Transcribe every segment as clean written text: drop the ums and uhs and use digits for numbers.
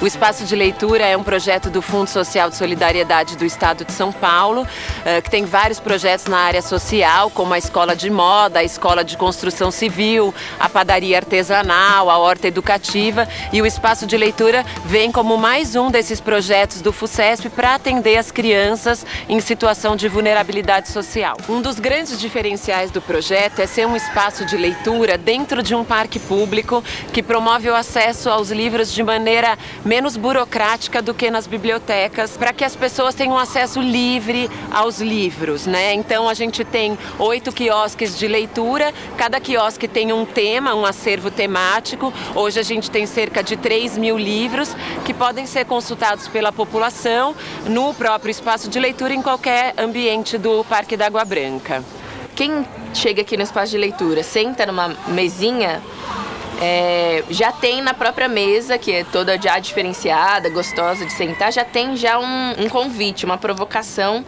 O Espaço de Leitura é um projeto do Fundo Social de Solidariedade do Estado de São Paulo, que tem vários projetos na área social, como a Escola de Moda, a Escola de Construção Civil, a Padaria Artesanal, a Horta Educativa, e o Espaço de Leitura vem como mais um desses projetos do FUCESP para atender as crianças em situação de vulnerabilidade social. Um dos grandes diferenciais do projeto é ser um espaço de leitura dentro de um parque público que promove o acesso aos livros de maneira menos burocrática do que nas bibliotecas, para que as pessoas tenham acesso livre aos livros, né? Então a gente tem 8 quiosques de leitura, cada quiosque tem um tema, um acervo temático. Hoje a gente tem cerca de 3.000 livros que podem ser consultados pela população no próprio espaço de leitura em qualquer ambiente do Parque da Água Branca. Quem chega aqui no espaço de leitura, senta numa mesinha, já tem na própria mesa, que é toda já diferenciada, gostosa de sentar, já tem já um convite, uma provocação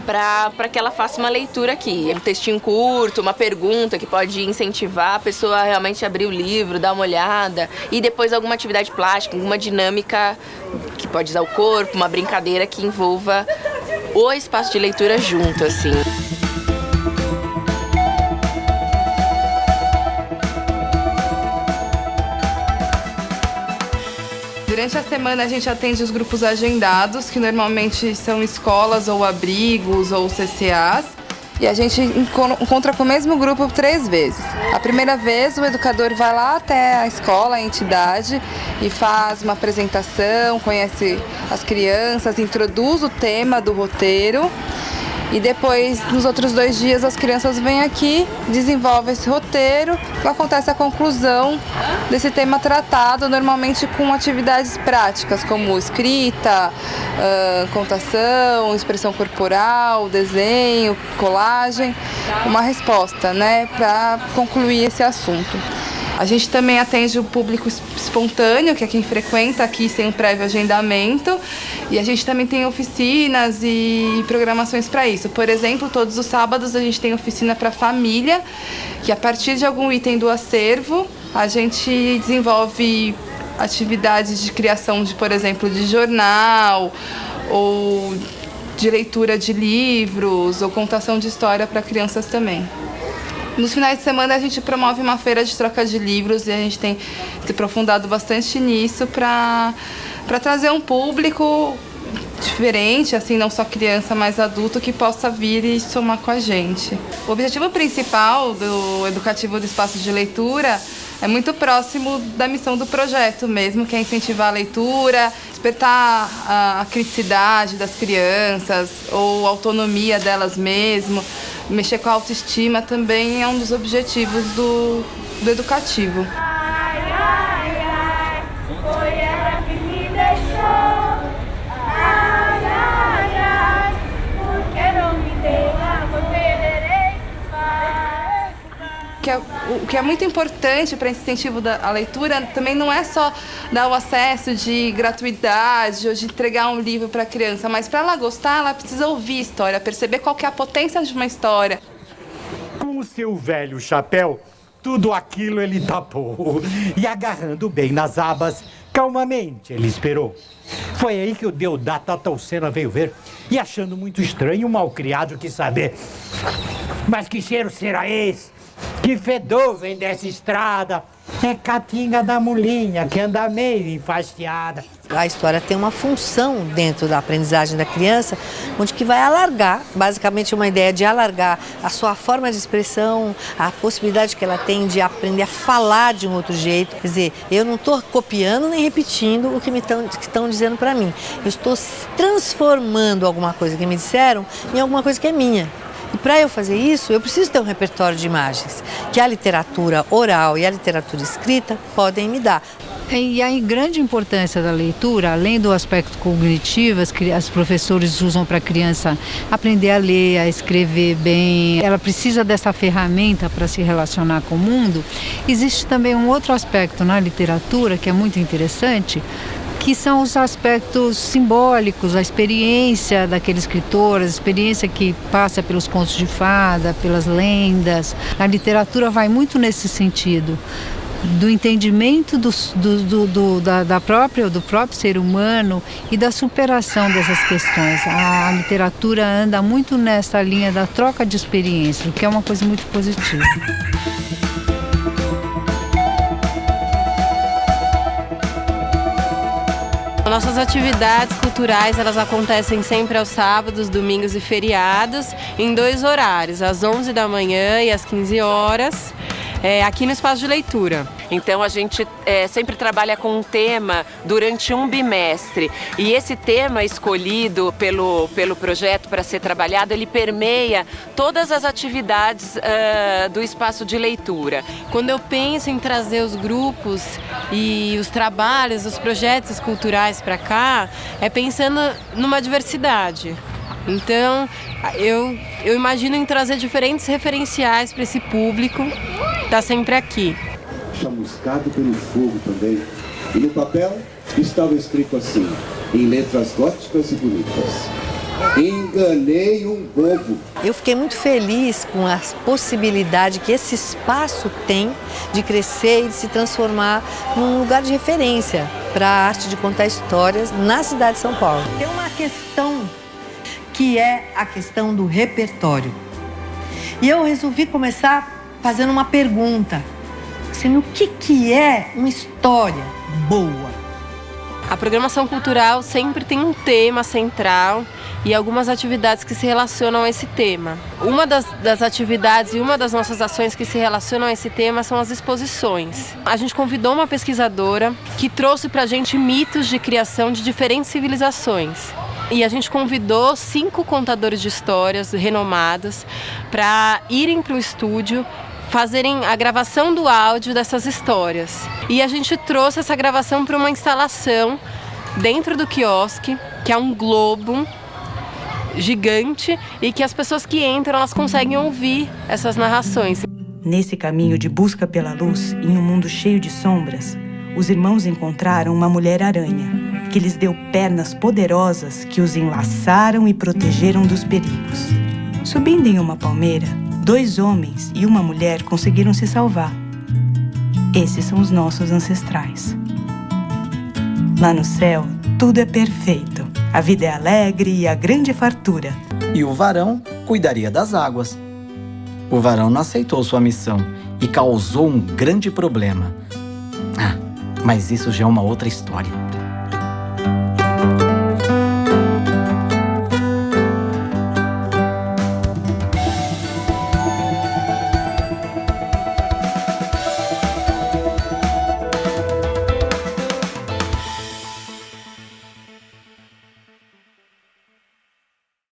para que ela faça uma leitura aqui. Um textinho curto, uma pergunta que pode incentivar a pessoa a realmente abrir o livro, dar uma olhada, e depois alguma atividade plástica, alguma dinâmica que pode usar o corpo, uma brincadeira que envolva o espaço de leitura junto, assim. Durante a semana a gente atende os grupos agendados, que normalmente são escolas ou abrigos ou CCAs. E a gente encontra com o mesmo grupo 3 vezes. A primeira vez o educador vai lá até a escola, a entidade, e faz uma apresentação, conhece as crianças, introduz o tema do roteiro. E depois, nos outros 2 dias, as crianças vêm aqui, desenvolvem esse roteiro, e acontece a conclusão desse tema tratado, normalmente com atividades práticas, como escrita, contação, expressão corporal, desenho, colagem, uma resposta, né, para concluir esse assunto. A gente também atende o público espontâneo, que é quem frequenta aqui sem um prévio agendamento. E a gente também tem oficinas e programações para isso. Por exemplo, todos os sábados a gente tem oficina para família, que a partir de algum item do acervo, a gente desenvolve atividades de criação de, por exemplo, de jornal, ou de leitura de livros, ou contação de história para crianças também. Nos finais de semana a gente promove uma feira de troca de livros e a gente tem se aprofundado bastante nisso para trazer um público diferente, assim, não só criança, mas adulto, que possa vir e somar com a gente. O objetivo principal do Educativo do Espaço de Leitura é muito próximo da missão do projeto mesmo, que é incentivar a leitura, despertar a criticidade das crianças ou a autonomia delas mesmo. Mexer com a autoestima também é um dos objetivos do educativo. Ai, ai, ai, foi ela que me deixou. Ai, ai, ai, porque não me deu amor, perderei O que é muito importante para esse incentivo à leitura também não é só dar o acesso de gratuidade ou de entregar um livro para a criança, mas para ela gostar, ela precisa ouvir história, perceber qual que é a potência de uma história. Com o seu velho chapéu, tudo aquilo ele tapou. E agarrando bem nas abas, calmamente ele esperou. Foi aí que o Deodata Talcena veio ver e, achando muito estranho, o malcriado quis saber: mas que cheiro será esse? Que fedor vem dessa estrada? É catinga da mulinha que anda meio enfastiada. A história tem uma função dentro da aprendizagem da criança, onde que vai alargar, basicamente uma ideia de alargar a sua forma de expressão, a possibilidade que ela tem de aprender a falar de um outro jeito. Quer dizer, eu não estou copiando nem repetindo o que estão dizendo para mim. Eu estou transformando alguma coisa que me disseram em alguma coisa que é minha. E para eu fazer isso, eu preciso ter um repertório de imagens que a literatura oral e a literatura escrita podem me dar. E a grande importância da leitura, além do aspecto cognitivo, os professores usam para a criança aprender a ler, a escrever bem, ela precisa dessa ferramenta para se relacionar com o mundo. Existe também um outro aspecto na literatura que é muito interessante, que são os aspectos simbólicos, a experiência daquele escritor, a experiência que passa pelos contos de fada, pelas lendas. A literatura vai muito nesse sentido, do entendimento do próprio ser humano e da superação dessas questões. A literatura anda muito nessa linha da troca de experiência, o que é uma coisa muito positiva. Nossas atividades culturais, elas acontecem sempre aos sábados, domingos e feriados, em 2 horários, às 11 da manhã e às 15 horas, aqui no Espaço de Leitura. Então a gente sempre trabalha com um tema durante um bimestre, e esse tema escolhido pelo projeto para ser trabalhado, ele permeia todas as atividades do espaço de leitura. Quando eu penso em trazer os grupos e os trabalhos, os projetos culturais para cá, é pensando numa diversidade. Então eu imagino em trazer diferentes referenciais para esse público que está sempre aqui. Chamuscado pelo fogo também. E no papel estava escrito assim, em letras góticas e bonitas: enganei um bobo. Eu fiquei muito feliz com a possibilidade que esse espaço tem de crescer e de se transformar num lugar de referência para a arte de contar histórias na cidade de São Paulo. Tem uma questão que é a questão do repertório. E eu resolvi começar fazendo uma pergunta. Assim, o que é uma história boa? A programação cultural sempre tem um tema central e algumas atividades que se relacionam a esse tema. Uma das atividades e uma das nossas ações que se relacionam a esse tema são as exposições. A gente convidou uma pesquisadora que trouxe pra gente mitos de criação de diferentes civilizações. E a gente convidou 5 contadores de histórias renomados para irem para o estúdio fazerem a gravação do áudio dessas histórias. E a gente trouxe essa gravação para uma instalação dentro do quiosque, que é um globo gigante, e que as pessoas que entram, elas conseguem ouvir essas narrações. Nesse caminho de busca pela luz, em um mundo cheio de sombras, os irmãos encontraram uma mulher-aranha, que lhes deu pernas poderosas que os enlaçaram e protegeram dos perigos. Subindo em uma palmeira, 2 homens e uma mulher conseguiram se salvar. Esses são os nossos ancestrais. Lá no céu, tudo é perfeito. A vida é alegre e a grande fartura. E o varão cuidaria das águas. O varão não aceitou sua missão e causou um grande problema. Mas isso já é uma outra história.